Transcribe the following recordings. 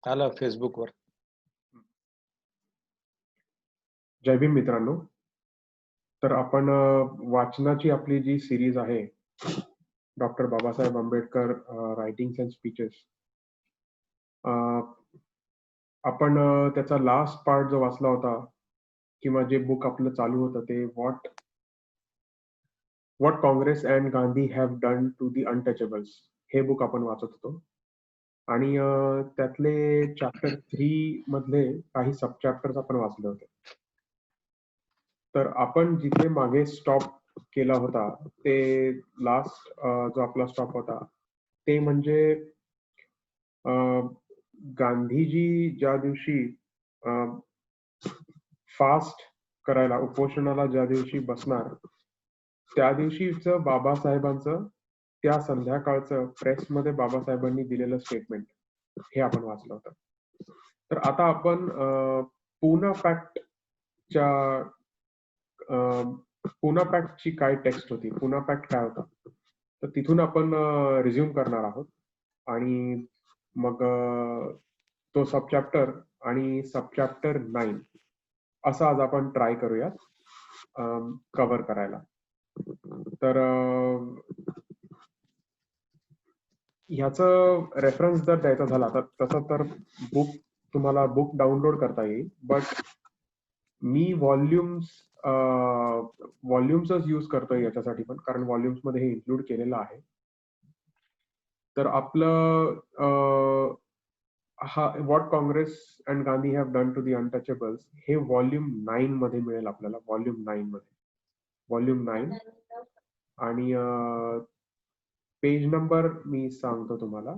आला फेसबुकवर. जय भीम मित्रांनो. तर आपण वाचनाची आपली जी सिरीज आहे, doctor Babasaheb Ambedkar writings and speeches, आपण त्याचा लास्ट पार्ट जो वाचला होता किंवा जे बुक आपलं चालू होतं ते what Congress and Gandhi have done to the untouchables हे बुक आपण वाचत होतो. आणि त्यातले चॅप्टर 3 मधले काही सब चॅप्टर्स आपण वाचले होते. तर आपण जिथे मागे स्टॉप केला होता ते लास्ट जो आपला स्टॉप होता ते म्हणजे गांधीजी ज्या दिवशी फास्ट करायला उपोषणाला ज्या दिवशी बसणार त्या दिवशीचं बाबासाहेबांचं त्या संध्याकाळचं प्रेसमध्ये बाबासाहेबांनी दिलेलं स्टेटमेंट हे आपण वाचलं होतं. तर आता आपण पूना पॅक्टच्या पूना पॅक्टची काय टेक्स्ट होती, पूना पॅक्ट काय होता, तर तिथून आपण रिझ्यूम करणार आहोत. आणि मग तो सब चॅप्टर आणि सब चॅप्टर 9 असं आज आपण ट्राय करूयात कव्हर करायला. तर ह्याचं रेफरन्स जर द्यायचा झाला तर तसं तर तुम्हाला बुक डाउनलोड करता येईल, बट मी व्हॉल्युम्सच यूज करतोय याच्यासाठी पण, कारण व्हॉल्युम्स मध्ये हे इन्क्लूड केलेलं आहे. तर आपलं हा what Congress and Gandhi have done to the untouchables हे व्हॉल्यूम 9 मध्ये मिळेल आपल्याला. व्हॉल्यूम 9 आणि पेज नंबर मी सांगतो तुम्हाला.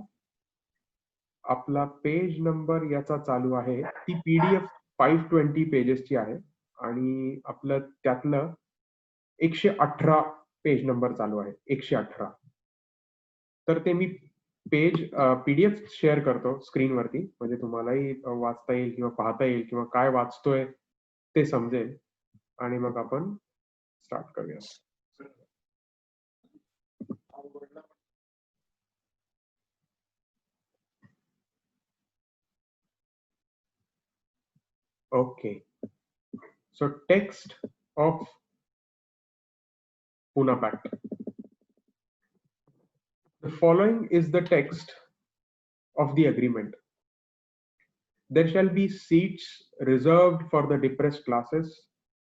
आपला पेज नंबर याचा चालू आहे, ती PDF 520 पेजेसची आहे आणि आपलं त्यातलं 118 पेज नंबर चालू आहे, 118. तर ते मी पेज PDF शेअर करतो स्क्रीनवरती, म्हणजे तुम्हालाही वाचता येईल किंवा पाहता येईल किंवा काय वाचतोय ते समजेल. आणि मग आपण स्टार्ट करूया. Okay, so text of Pune Pact. The following is the text of the agreement. There shall be seats reserved for the depressed classes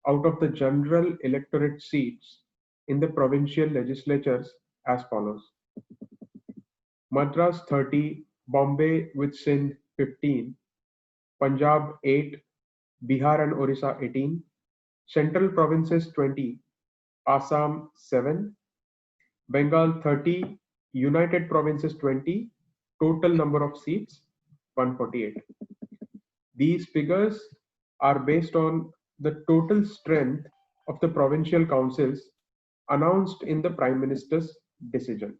out of the general electorate seats in the provincial legislatures as follows. Madras 30, Bombay with Sindh 15, Punjab 8, Bihar and Orissa 18, Central Provinces 20, Assam 7, Bengal 30, United Provinces 20, total number of seats 148. These figures are based on the total strength of the provincial councils announced in the Prime Minister's decision.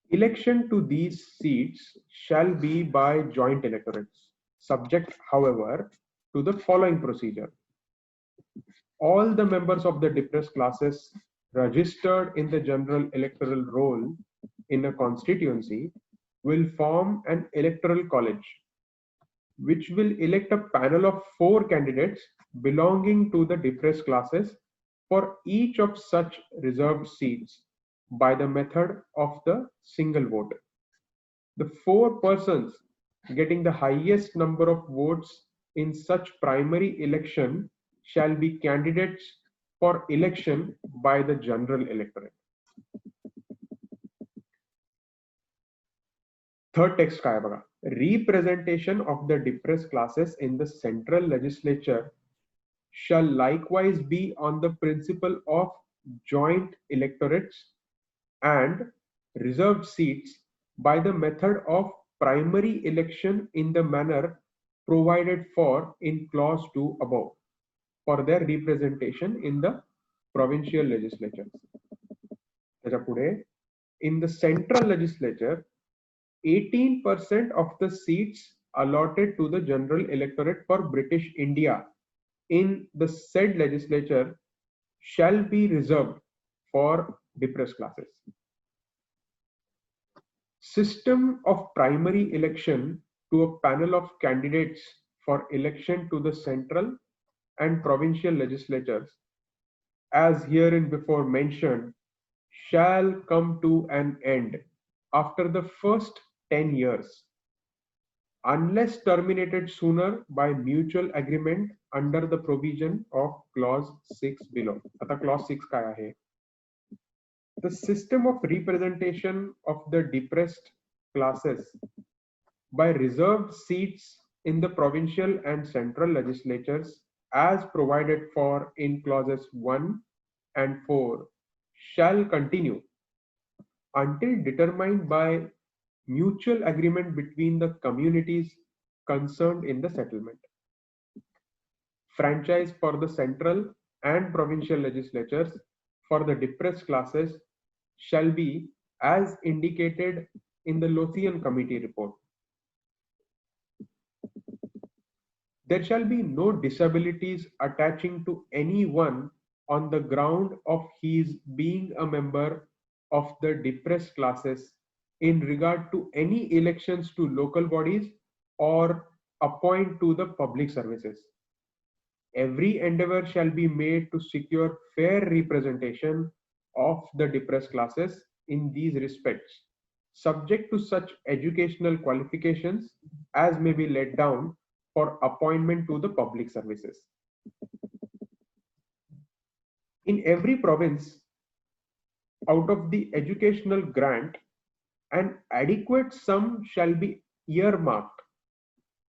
Election to these seats shall be by joint electorates, subject, however, to the following procedure. All the members of the depressed classes registered in the general electoral roll in a constituency will form an electoral college, which will elect a panel of 4 candidates belonging to the depressed classes for each of such reserved seats by the method of the single vote. The 4 persons getting the highest number of votes in such primary election shall be candidates for election by the general electorate. Third text काय बघा. Representation of the depressed classes in the central legislature shall likewise be on the principle of joint electorates and reserved seats by the method of primary election in the manner provided for in clause 2 above for their representation in the provincial legislature. त्याच्या पुढे, in the central legislature 18% of the seats allotted to the general electorate for British India in the said legislature shall be reserved for depressed classes. System of primary election to a panel of candidates for election to the central and provincial legislatures, as herein before mentioned, shall come to an end after the first 10 years, unless terminated sooner by mutual agreement under the provision of clause 6 below. आता clause 6 काय आहे? The system of representation of the depressed classes by reserved seats in the provincial and central legislatures as provided for in clauses 1 and 4 shall continue until determined by mutual agreement between the communities concerned in the settlement. Franchise for the central and provincial legislatures for the depressed classes shall be as indicated in the Lothian Committee report. There shall be no disabilities attaching to anyone on the ground of his being a member of the depressed classes in regard to any elections to local bodies or appoint to the public services. Every endeavor shall be made to secure fair representation of the depressed classes in these respects, subject to such educational qualifications as may be laid down for appointment to the public services. In every province, out of the educational grant, an adequate sum shall be earmarked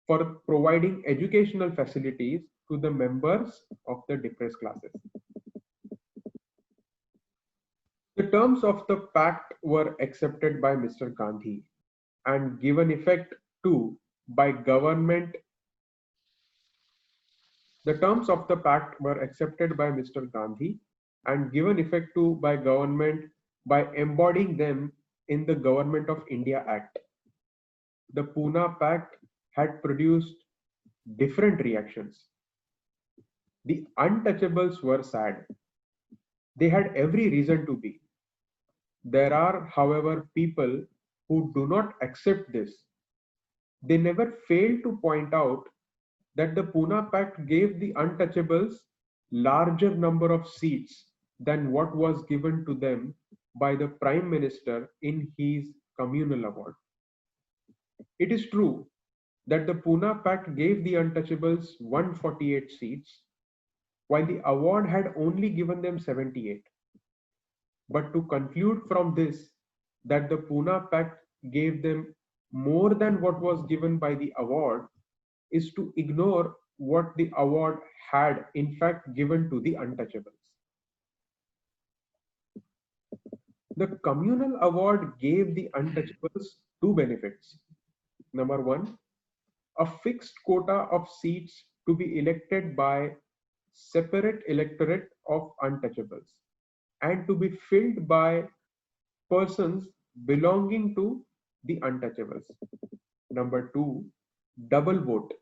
for providing educational facilities to the members of the depressed classes. The terms of the pact were accepted by Mr. Gandhi and given effect to by government. The terms of the pact were accepted by Mr. Gandhi and given effect to by government by embodying them in the Government of India Act. The Pune Pact had produced different reactions. The untouchables were sad. They had every reason to be. There are, however, people who do not accept this. They never fail to point out that the Pune Pact gave the untouchables larger number of seats than what was given to them by the Prime Minister in his communal award. It is true that the Pune Pact gave the untouchables 148 seats, while the award had only given them 78. But to conclude from this that the Pune Pact gave them more than what was given by the award is to ignore what the award had in fact given to the untouchables. The communal award gave the untouchables two benefits. Number one, a fixed quota of seats to be elected by separate electorate of untouchables and to be filled by persons belonging to the untouchables. Number two, double vote,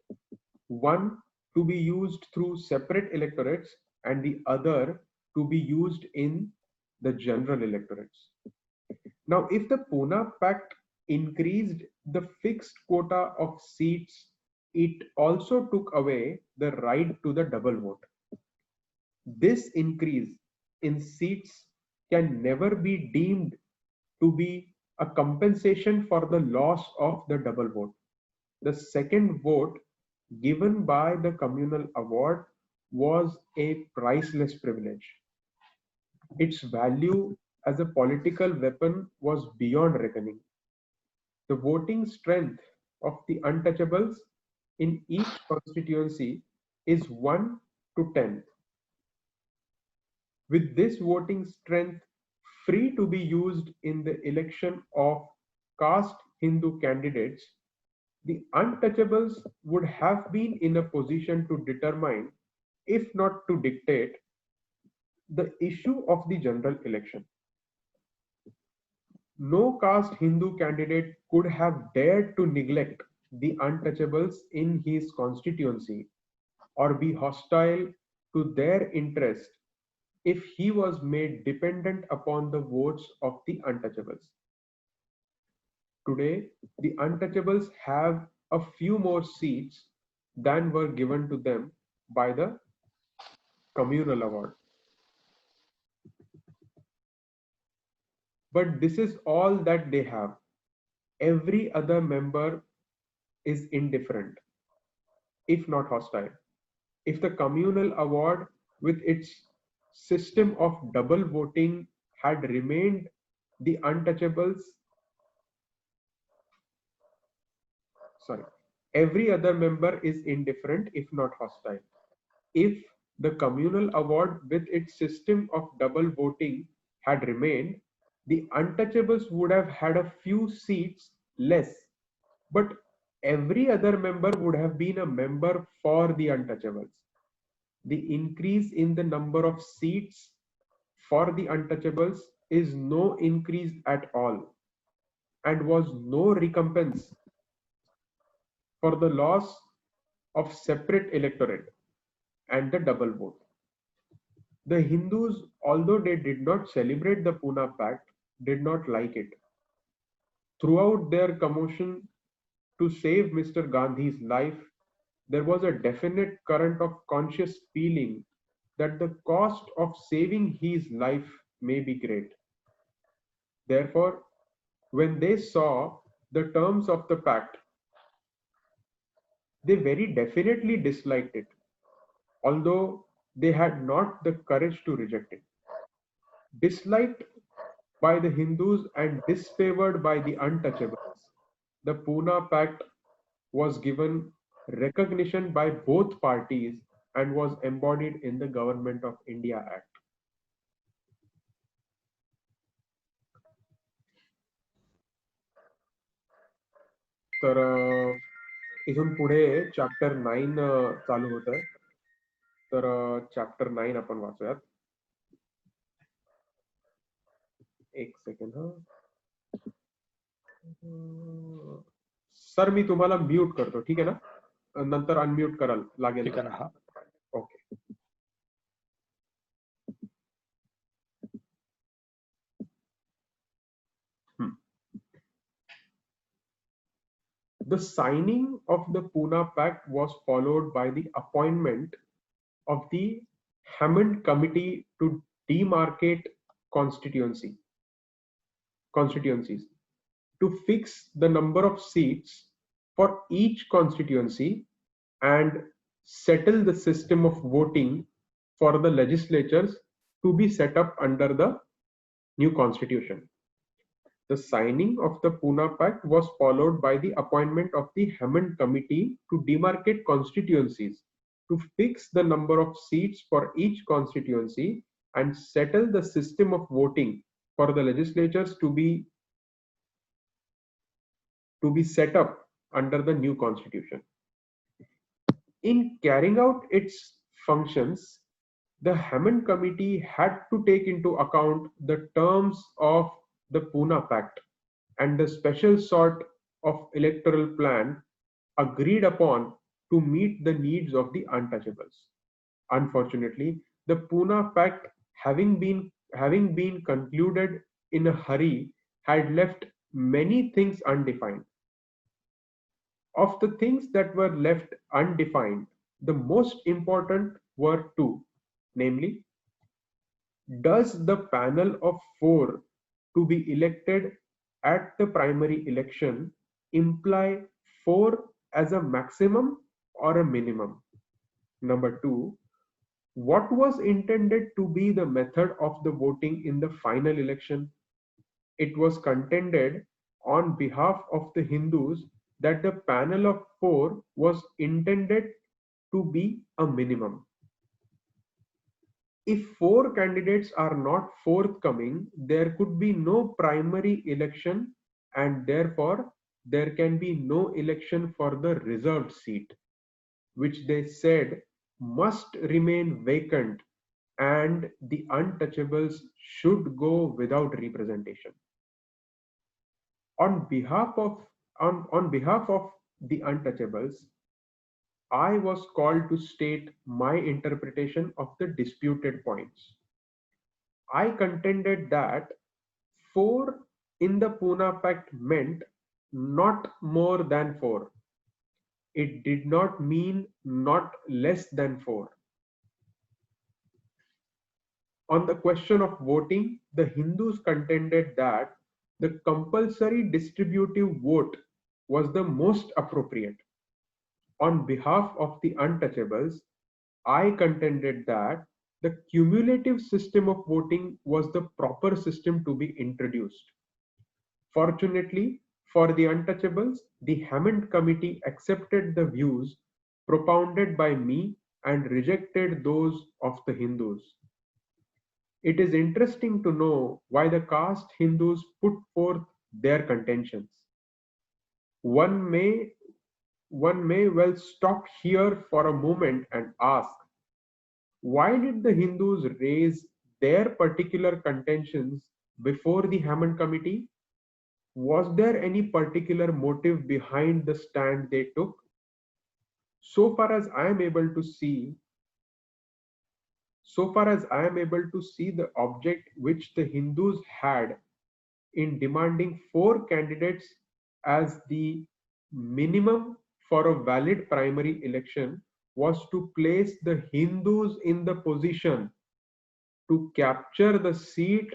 one to be used through separate electorates and the other to be used in the general electorates. Now, if the Pune Pact increased the fixed quota of seats, it also took away the right to the double vote. This increase in seats can never be deemed to be a compensation for the loss of the double vote. The second vote given by the communal award was a priceless privilege. Its value as a political weapon was beyond reckoning. The voting strength of the untouchables in each constituency is 1 to 10. With this voting strength free to be used in the election of caste Hindu candidates, the untouchables would have been in a position to determine, if not to dictate, the issue of the general election. No caste Hindu candidate could have dared to neglect the untouchables in his constituency or be hostile to their interest if he was made dependent upon the votes of the untouchables. Today, the untouchables have a few more seats than were given to them by the communal award. But this is all that they have. Every other member is indifferent, if not hostile. If the communal award with its system of double voting had remained, the untouchables, sorry, every other member is indifferent if not hostile. If the communal award with its system of double voting had remained, the untouchables would have had a few seats less, but every other member would have been a member for the untouchables. The increase in the number of seats for the untouchables is no increase at all and was no recompense for the loss of separate electorate and the double vote. The Hindus, although they did not celebrate the Pune Pact, did not like it. Throughout their commotion to save Mr. Gandhi's life, there was a definite current of conscious feeling that the cost of saving his life may be great. Therefore, when they saw the terms of the pact, they very definitely disliked it, although they had not the courage to reject it. Disliked by the Hindus and disfavored by the untouchables, the Pune Pact was given recognition by both parties and was embodied in the Government of India Act. तर इथून पुढे chapter 9 चालू होत आहे. तर chapter 9 आपण वाचूयात. एक second. Sir मी तुम्हाला म्यूट करतो, ठीक आहे ना? नंतर अनम्यूट कराल लागेल. ठीक आहे ना. Okay. The signing of the Pune Pact was followed by the appointment of the Hammond Committee to demarcate constituencies to fix the number of seats for each constituency and settle the system of voting for the legislatures to be set up under the new constitution. The signing of the Pune Pact was followed by the appointment of the Hammond Committee to demarcate constituencies to fix the number of seats for each constituency and settle the system of voting for the legislatures to be set up under the new constitution. In carrying out its functions, the Hammond Committee had to take into account the terms of the Pune Pact and the special sort of electoral plan agreed upon to meet the needs of the untouchables. Unfortunately, the Pune Pact, having been concluded in a hurry, had left many things undefined. Of the things that were left undefined, the most important were two, namely, does the panel of 4 to be elected at the primary election imply 4 as a maximum or a minimum? Number 2, what was intended to be the method of the voting in the final election? It was contended on behalf of the Hindus that the panel of 4 was intended to be a minimum. If 4 candidates are not forthcoming, there could be no primary election and therefore there can be no election for the reserved seat, which they said must remain vacant and the untouchables should go without representation. On behalf of the untouchables, I was called to state my interpretation of the disputed points. I contended that 4 in the Pune Pact meant not more than 4. It did not mean not less than 4. On the question of voting, the Hindus contended that the compulsory distributive vote was the most appropriate. On behalf of the untouchables, I contended that the cumulative system of voting was the proper system to be introduced. Fortunately for the untouchables, the Hammond Committee accepted the views propounded by me and rejected those of the Hindus. It is interesting to know why the caste Hindus put forth their contentions. One may well stop here for a moment and ask, why did the Hindus raise their particular contentions before the Hammond Committee? Was there any particular motive behind the stand they took? So far as I am able to see, the object which the Hindus had in demanding 4 candidates as the minimum for a valid primary election was to place the Hindus in the position to capture the seat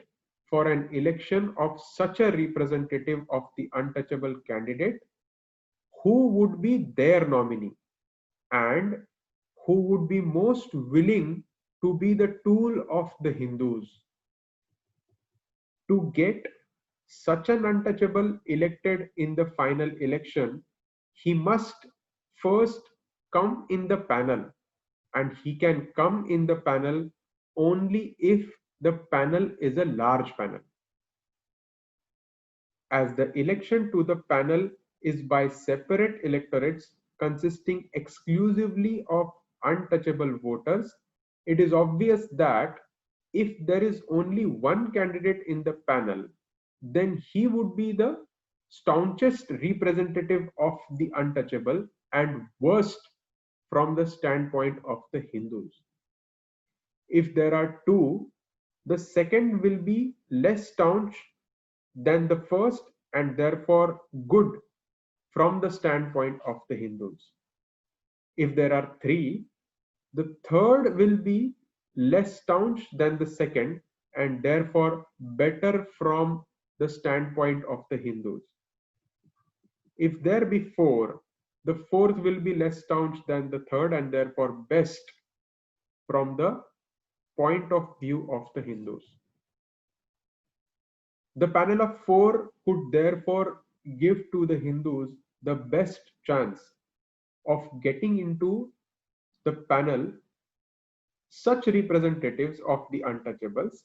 for an election of such a representative of the untouchable candidate who would be their nominee and who would be most willing to be the tool of the Hindus. To get such an untouchable elected in the final election, he must first come in the panel, and he can come in the panel only if the panel is a large panel. As the election to the panel is by separate electorates consisting exclusively of untouchable voters, it is obvious that if there is only one candidate in the panel, then he would be the staunchest representative of the untouchable and worst from the standpoint of the Hindus. If there are 2, the second will be less staunch than the first and therefore good from the standpoint of the Hindus. If there are 3, the third will be less staunch than the second and therefore better from the standpoint of the Hindus. If there be 4, the fourth will be less staunch than the third and therefore best from the point of view of the Hindus. The panel of 4 could therefore give to the Hindus the best chance of getting into the panel such representatives of the untouchables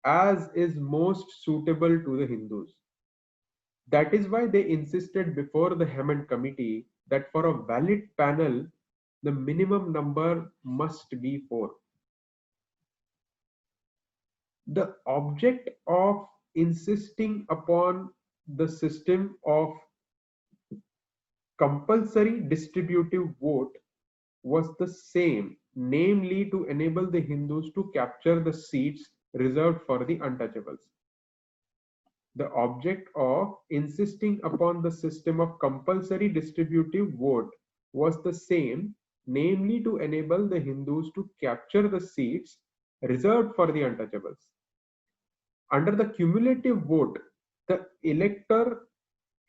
as is most suitable to the Hindus. That is why they insisted before the Hammond Committee that for a valid panel, the minimum number must be 4. The object of insisting upon the system of compulsory distributive vote was the same, namely to enable the Hindus to capture the seats reserved for the untouchables. The object of insisting upon the system of compulsory distributive vote was the same, namely to enable the Hindus to capture the seats reserved for the untouchables. Under the cumulative vote, the elector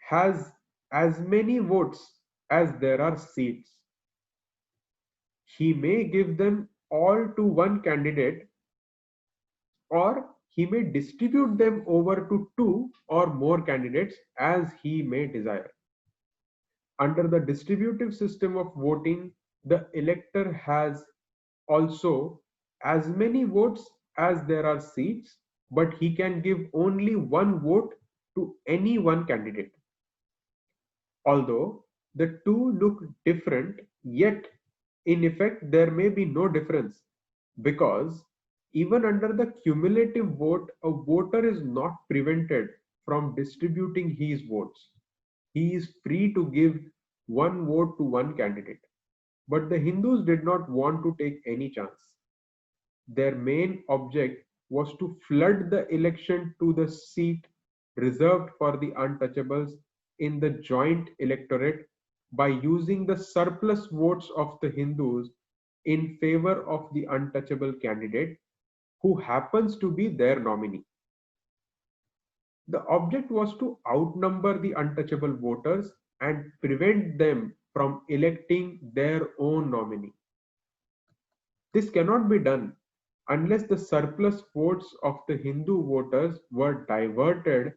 has as many votes as there are seats. He may give them all to one candidate, or he may distribute them over to 2 or more candidates as he may desire. Under the distributive system of voting, the elector has also as many votes as there are seats, but he can give only one vote to any one candidate. Although the two look different, yet in effect there may be no difference, because even under the cumulative vote, a voter is not prevented from distributing his votes. He is free to give one vote to one candidate. But the Hindus did not want to take any chance. Their main object was to flood the election to the seat reserved for the untouchables in the joint electorate by using the surplus votes of the Hindus in favor of the untouchable candidate who happens to be their nominee. The object was to outnumber the untouchable voters and prevent them from electing their own nominee. This cannot be done unless the surplus votes of the Hindu voters were diverted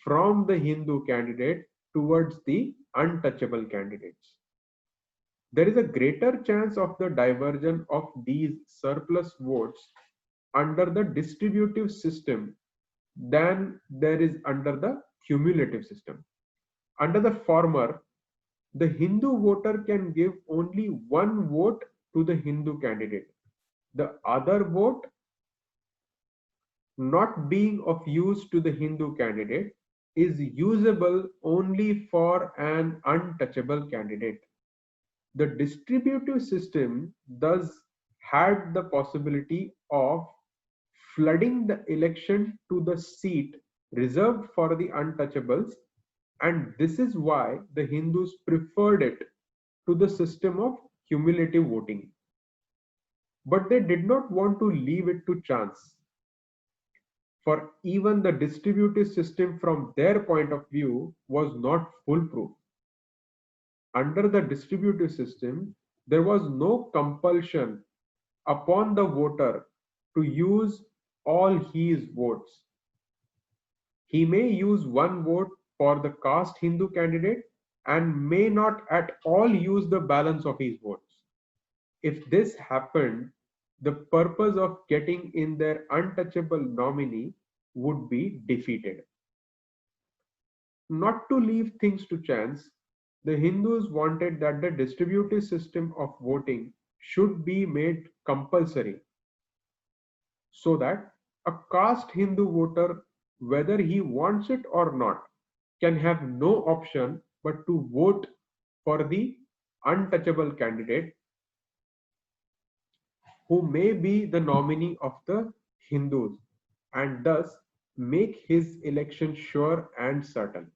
from the Hindu candidate towards the untouchable candidates. There is a greater chance of the diversion of these surplus votes under the distributive system than there is under the cumulative system. Under the former, the Hindu voter can give only one vote to the Hindu candidate. The other vote, not being of use to the Hindu candidate, is usable only for an untouchable candidate. The distributive system thus had the possibility of flooding the election to the seat reserved for the untouchables, and this is why the Hindus preferred it to the system of cumulative voting. But they did not want to leave it to chance, for even the distributive system from their point of view was not foolproof. Under the distributive system, there was no compulsion upon the voter to use all his votes. He may use one vote for the caste Hindu candidate and may not at all use the balance of his votes. If this happened, the purpose of getting in their untouchable nominee would be defeated. Not to leave things to chance, the Hindus wanted that the distributive system of voting should be made compulsory so that a caste Hindu voter, whether he wants it or not, can have no option but to vote for the untouchable candidate who may be the nominee of the Hindus and thus make his election sure and certain.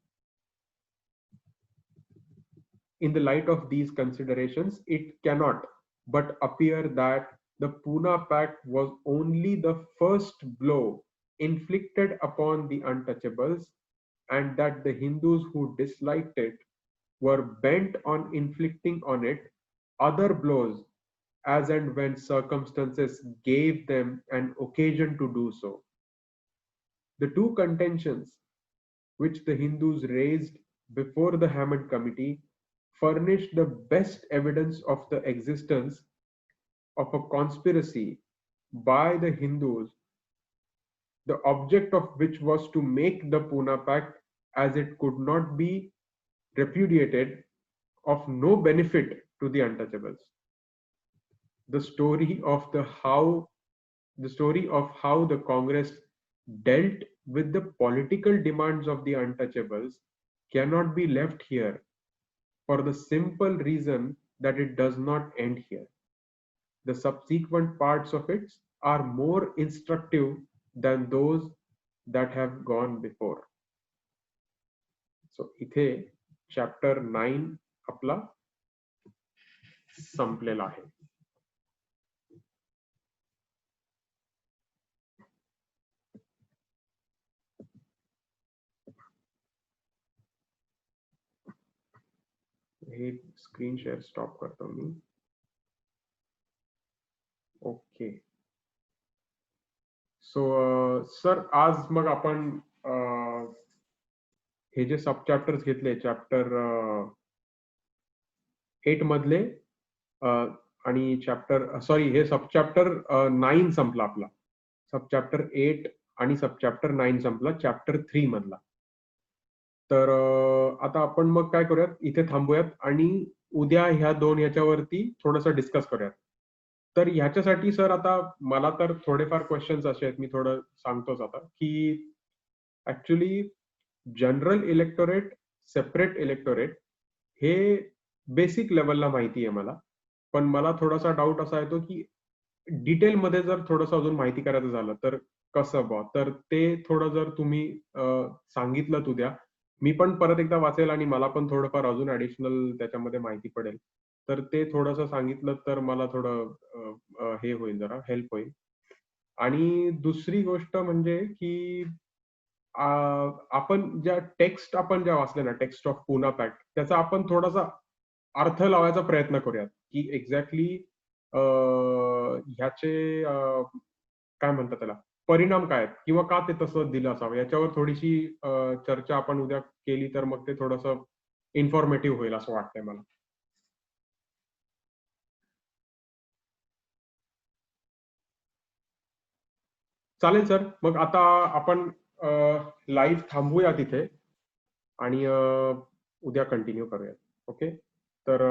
In the light of these considerations, it cannot but appear that the Pune Pact was only the first blow inflicted upon the untouchables, and that the Hindus who disliked it were bent on inflicting on it other blows as and when circumstances gave them an occasion to do so. The two contentions which the Hindus raised before the Hammond Committee furnished the best evidence of the existence of a conspiracy by the Hindus, the object of which was to make the Pune Pact, as it could not be repudiated, of no benefit to the untouchables. The story of how the Congress dealt with the political demands of the untouchables cannot be left here, for the simple reason that it does not end here. The subsequent parts of it are more instructive than those that have gone before. So इथे chapter 9 आपला संपलेला आहे. हे screen share stop करतो मी. Okay. So sir आज मग आपण हे जे सब chapters घेतले chapter 8 मधले आणि हे सब चॅप्टर 9 संपला आपला. सब चॅप्टर 8 आणि सब चॅप्टर 9 संपला चॅप्टर 3 मधला. तर आता आपण मग काय करूयात, इथे थांबूयात आणि उद्या ह्या दोन ह्याच्यावरती थोडंसं डिस्कस करूयात. तर ह्याच्यासाठी सर आता मला तर थोडेफार क्वेश्चन्स असे आहेत, मी थोडं सांगतोच आता, की actually general electorate, separate electorate हे बेसिक लेवलला माहिती आहे मला, पण मला थोडासा डाऊट असा येतो की डिटेलमध्ये जर थोडंसं अजून माहिती करायचं झालं तर कसं बा, तर ते थोडं जर तुम्ही सांगितलं उद्या मी पण परत एकदा वाचेल आणि मला पण थोडंफार अजून ऍडिशनल त्याच्यामध्ये माहिती पडेल. तर ते थोडंसं सांगितलं तर मला थोडं हे होईल, जरा हेल्प होईल. आणि दुसरी गोष्ट म्हणजे की आपण ज्या टेक्स्ट आपण ज्या वाचल्या ना, टेक्स्ट ऑफ पुना पॅक्ट, त्याचा आपण थोडासा अर्थ लावायचा प्रयत्न करूयात, की एक्झॅक्टली ह्याचे काय म्हणतात त्याला, परिणाम काय आहेत किंवा का ते तसं दिलं असावं, याच्यावर थोडीशी चर्चा आपण उद्या केली तर मग ते थोडंसं इन्फॉर्मेटिव्ह होईल असं वाटतंय मला. चालेल सर. मग आता आपण लाईव्ह थांबूया तिथे आणि उद्या कंटिन्यू करूया. ओके. तर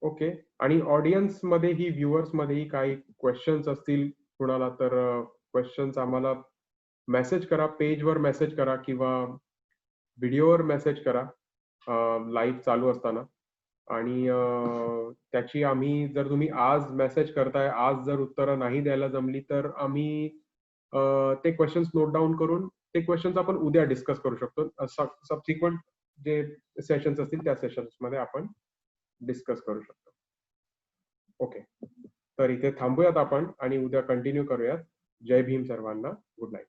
ओके. आणि ऑडियन्स मध्येही, व्ह्युअर्स मध्येही काही क्वेश्चन्स असतील कुणाला, तर क्वेश्चन्स आम्हाला मेसेज करा, पेजवर मेसेज करा किंवा व्हिडिओवर मेसेज करा लाईव्ह चालू असताना. आणि त्याची आम्ही, जर तुम्ही आज मेसेज करताय, आज जर उत्तरं नाही द्यायला जमली तर आम्ही ते क्वेश्चन्स नोट डाउन करून ते क्वेश्चन्स आपण उद्या डिस्कस करू शकतो. सबसिक्वेंट जे सेशन्स असतील त्या सेशन्स मध्ये आपण डिस्कस करू शकतो. ओके. तर इथे थांबूयात आपण आणि उद्या कंटिन्यू करूयात. जय भीम सर्वांना. Good night.